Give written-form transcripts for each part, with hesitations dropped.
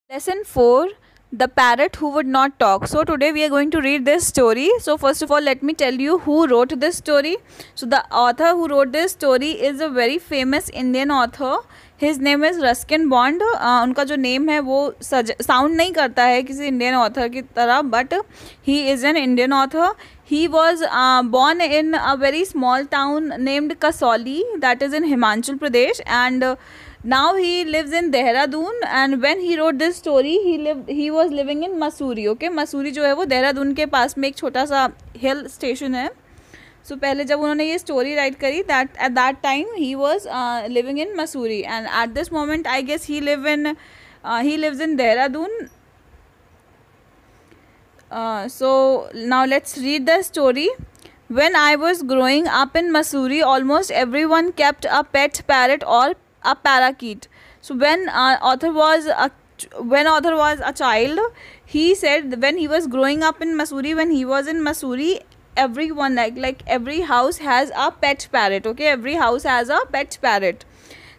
Lesson 4, The Parrot Who Would Not Talk. So, today we are going to read this story. So, first of all, let me tell you who wrote this story. So, the author who wrote this story is a very famous Indian author. His name is Ruskin Bond. उनका जो name है वो sound नहीं करता है किसी Indian author की तरह, but he is an Indian author. He was born in a very small town named Kasauli, that is in Himachal Pradesh, and now he lives in Dehradun. And when he wrote this story, he was living in Mussoorie. Okay, Mussoorie जो है वो देहरादून के पास में एक छोटा सा hill station है. So पहले जब उन्होंने ये स्टोरी राइट करी, that at that time he was living in Mussoorie, and at this moment I guess he lives in Dehradun. So now let's read the story. When I was growing up in Mussoorie, almost everyone kept a pet parrot or a parakeet. So when author was a child, he said when he was growing up in Mussoorie, when he was in Mussoorie, everyone like every house has a pet parrot. Okay, every house has a pet parrot.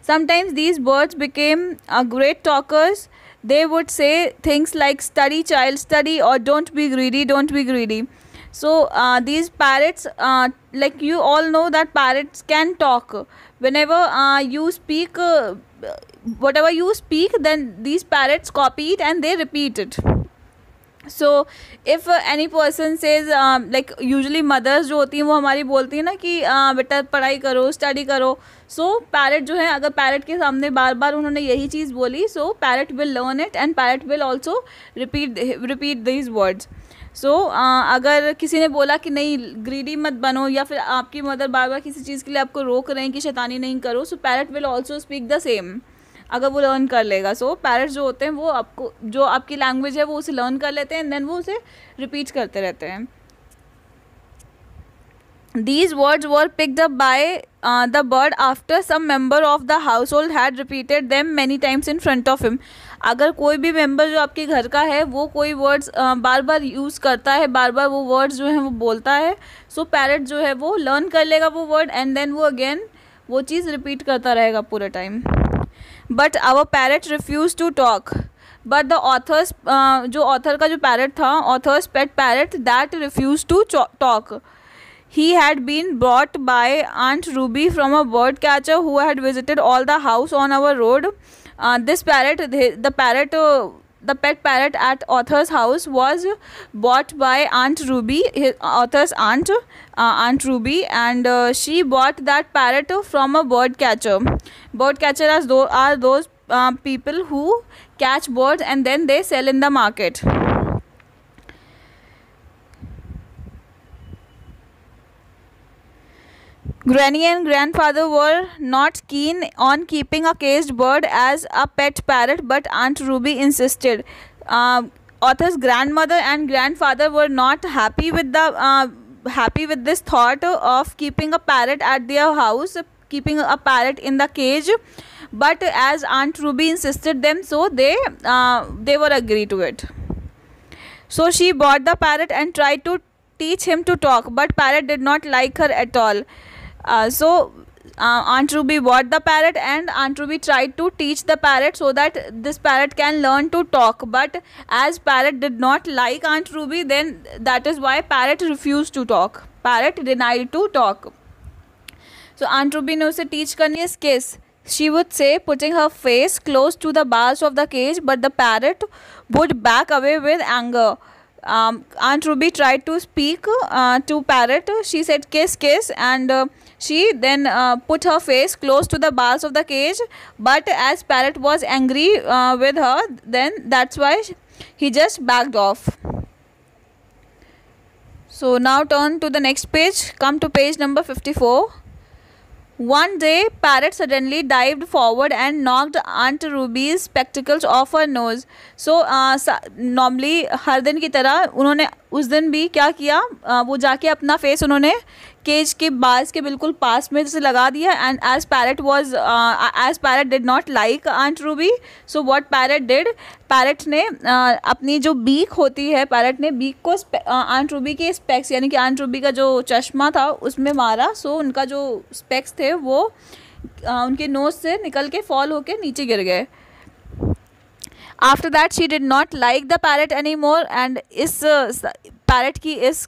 Sometimes these birds became great talkers. They would say things like study child study, or don't be greedy, don't be greedy. So these parrots, like you all know that parrots can talk. Whenever you speak, whatever you speak, then these parrots copy it and they repeat it. So if any person says, like usually mothers जो होती हैं वो हमारी बोलती हैं ना कि बेटा पढ़ाई करो, स्टडी करो. So parrot जो है, अगर parrot के सामने बार बार उन्होंने यही चीज़ बोली, so parrot will learn it and parrot will also repeat these words. So अगर किसी ने बोला कि नहीं ग्रीडी मत बनो, या फिर आपकी मदर बार बार किसी चीज़ के लिए आपको रोक रहे हैं कि शैतानी नहीं करो, so parrot will also speak the same. अगर वो लर्न कर लेगा. सो पैरट्स जो होते हैं वो आपको जो आपकी लैंग्वेज है वो उसे लर्न कर लेते हैं, एंड देन वो उसे रिपीट करते रहते हैं. These words were picked up by the bird after some member of the household had repeated them many times in front of him. अगर कोई भी मेंबर जो आपके घर का है वो कोई वर्ड्स बार बार यूज़ करता है, बार बार वो वर्ड्स जो हैं वो बोलता है, सो पैरट जो है वो लर्न कर लेगा वो वर्ड, एंड देन वो अगेन वो चीज़ रिपीट करता रहेगा पूरे time. But our parrot refuse to talk. But the authors जो ऑथर का जो पैरट था, authors pet parrot, that refuse to talk. He had been brought by Aunt Ruby from a bird catcher who had visited all the house on our road. This parrot, the pet parrot at author's house was bought by Aunt Ruby, his author's aunt, Aunt Ruby, and she bought that parrot from a bird catcher. Bird catcher are those people who catch birds and then they sell in the market. Granny and grandfather were not keen on keeping a caged bird as a pet parrot, but Aunt Ruby insisted. Author's grandmother and grandfather were not happy with this thought of keeping a parrot at their house, keeping a parrot in the cage. But as Aunt Ruby insisted them, so they were agree to it. So she bought the parrot and tried to teach him to talk, but parrot did not like her at all. So Aunt Ruby bought the parrot and Aunt Ruby tried to teach the parrot so that this parrot can learn to talk. But as parrot did not like Aunt Ruby, then that is why parrot refused to talk. Parrot denied to talk. So Aunt Ruby ने उसे teach करनी is kiss. She would say, putting her face close to the bars of the cage, but the parrot would back away with anger. Aunt Ruby tried to speak to parrot. She said kiss kiss, and she then put her face close to the bars of the cage, but as parrot was angry with her, then that's why he just backed off. So now turn to the next page. Come to page number 54. One day, parrot suddenly dived forward and knocked Aunt Ruby's spectacles off her nose. So normally हर दिन की तरह उन्होंने उस दिन भी क्या किया, वो जाके अपना फेस उन्होंने केज के बार्स के बिल्कुल पास में से लगा दिया. And as parrot did not like aunt Ruby, so what parrot did, parrot ने अपनी जो बीक होती है, पैरट ने बीक को आंट रूबी के स्पेक्स यानी कि आंट रूबी का जो चश्मा था उसमें मारा. सो उनका जो स्पेक्स थे वो उनके नोज से निकल के फॉल होके नीचे गिर गए. After that she did not like the parrot anymore, and इस पैरट की इस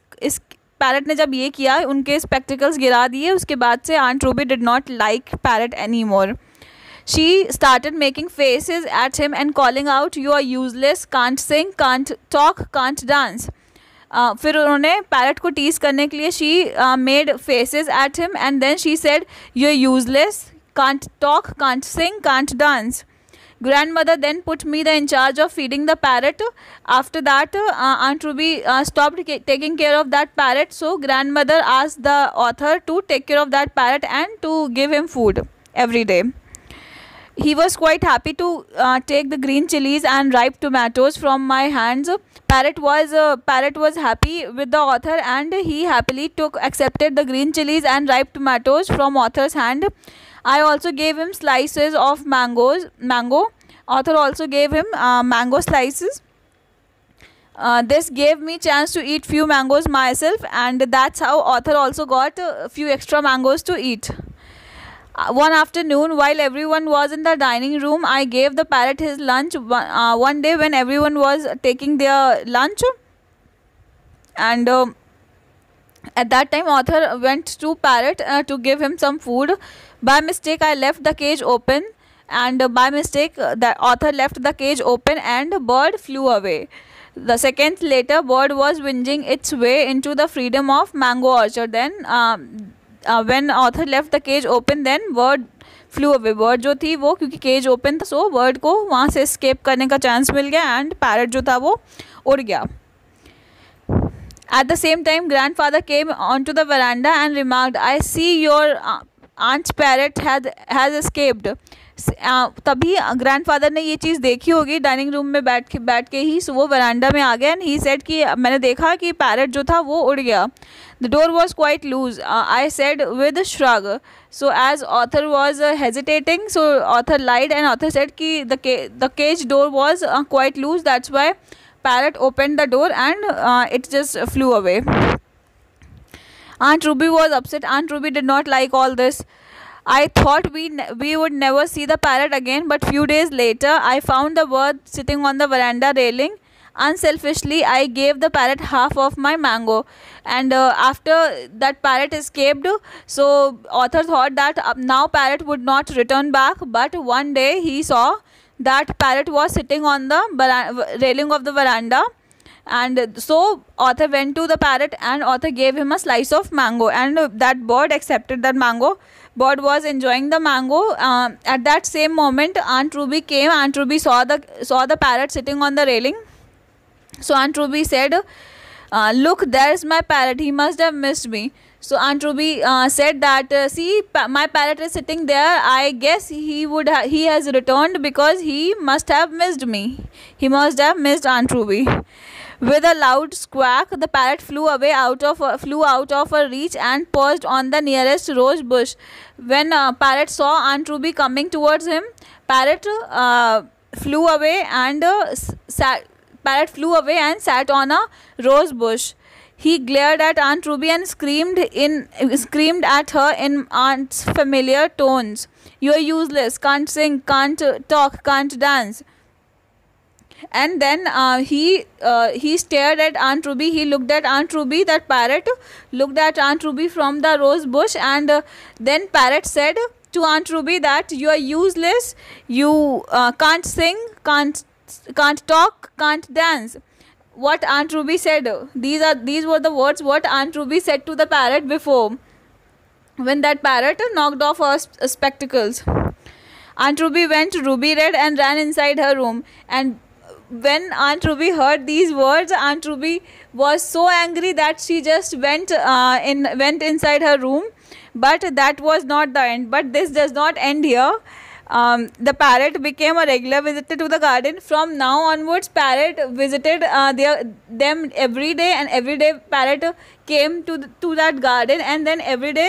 पैरट ने जब ये किया, उनके स्पेक्टिकल्स गिरा दिए, उसके बाद से aunt Ruby did not like parrot any more. She started making faces at him and calling out, "You are useless, can't sing, can't talk, can't dance." फिर उन्होंने पैरट को टीज करने के लिए she made faces at him and then she said, "You are useless, can't talk, can't sing, can't dance." Grandmother then put me in charge of feeding the parrot. After that, Aunt Ruby stopped taking care of that parrot. So grandmother asked the author to take care of that parrot and to give him food every day. He was quite happy to take the green chilies and ripe tomatoes from my hands. Parrot was happy with the author and he happily accepted the green chilies and ripe tomatoes from author's hand. I also gave him slices of mango. Author also gave him mango slices. This gave me chance to eat few mangoes myself, and that's how author also got a few extra mangoes to eat. One afternoon, while everyone was in the dining room, I gave the parrot his lunch. One day when everyone was taking their lunch, and at that time author went to parrot to give him some food. By mistake I left the cage open, and by mistake the author left the cage open and bird flew away. The seconds later, bird was winging its way into the freedom of mango orchard. Then when author left the cage open, then bird flew away. Bird जो थी वो, क्योंकि cage open था, so bird को वहाँ से escape करने का chance मिल गया and parrot जो था वो उड़ गया. At the same time, grandfather came onto the veranda and remarked, "I see your aunt's parrot has escaped." तभी ग्रैंडफादर ने ये चीज़ देखी होगी डाइनिंग रूम में बैठ के ही, सो वो वरांडा में आ गया एंड ही सेड कि मैंने देखा कि पैरट जो था वो उड़ गया. The door was quite loose, I said with shrug. So as author was hesitating, so author lied and author said कि the cage door was quite loose, that's why parrot open the door and it just flew away. Aunt Ruby was upset. Aunt Ruby did not like all this. I thought we would never see the parrot again, but few days later I found the bird sitting on the veranda railing. Unselfishly, I gave the parrot half of my mango, and after that parrot escaped, so author thought that now parrot would not return back, but one day he saw that parrot was sitting on the railing of the veranda. And so author went to the parrot and author gave him a slice of mango, and that bird accepted that mango. Bird was enjoying the mango. At that same moment, Aunt Ruby came. Aunt Ruby saw the parrot sitting on the railing. So Aunt Ruby said, "Look, there's my parrot. He must have missed me." So Aunt Ruby said that, "See, my parrot is sitting there. I guess he has returned because he must have missed me. He must have missed Aunt Ruby." With a loud squawk, the parrot flew out of her reach and perched on the nearest rose bush. When parrot saw Aunt Ruby coming towards him, parrot flew away and sat on a rose bush. He glared at Aunt Ruby and screamed at her in Aunt's familiar tones. "You are useless, can't sing, can't talk, can't dance." And then he stared at Aunt Ruby. He looked at Aunt Ruby. That parrot looked at Aunt Ruby from the rose bush, and then parrot said to Aunt Ruby that "You are useless. You can't sing, can't talk, can't dance." What Aunt Ruby said. These were the words what Aunt Ruby said to the parrot before, when that parrot knocked off her spectacles. Aunt Ruby went ruby red and ran inside her room. And when Aunt Ruby heard these words, Aunt Ruby was so angry that she just went inside her room. But that was not the end. But this does not end here. The parrot became a regular visitor to the garden. From now onwards, parrot visited them every day, and every day parrot came to that garden, and then every day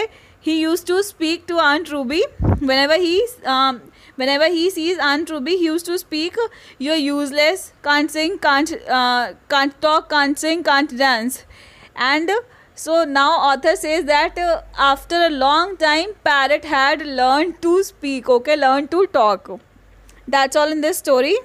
he used to speak to Aunt Ruby. Whenever he sees Aunt Ruby, he used to speak, "You are useless, can't sing, can't talk, can't sing, can't dance." And so now author says that after a long time, parrot had learned to speak, learned to talk. That's all in this story.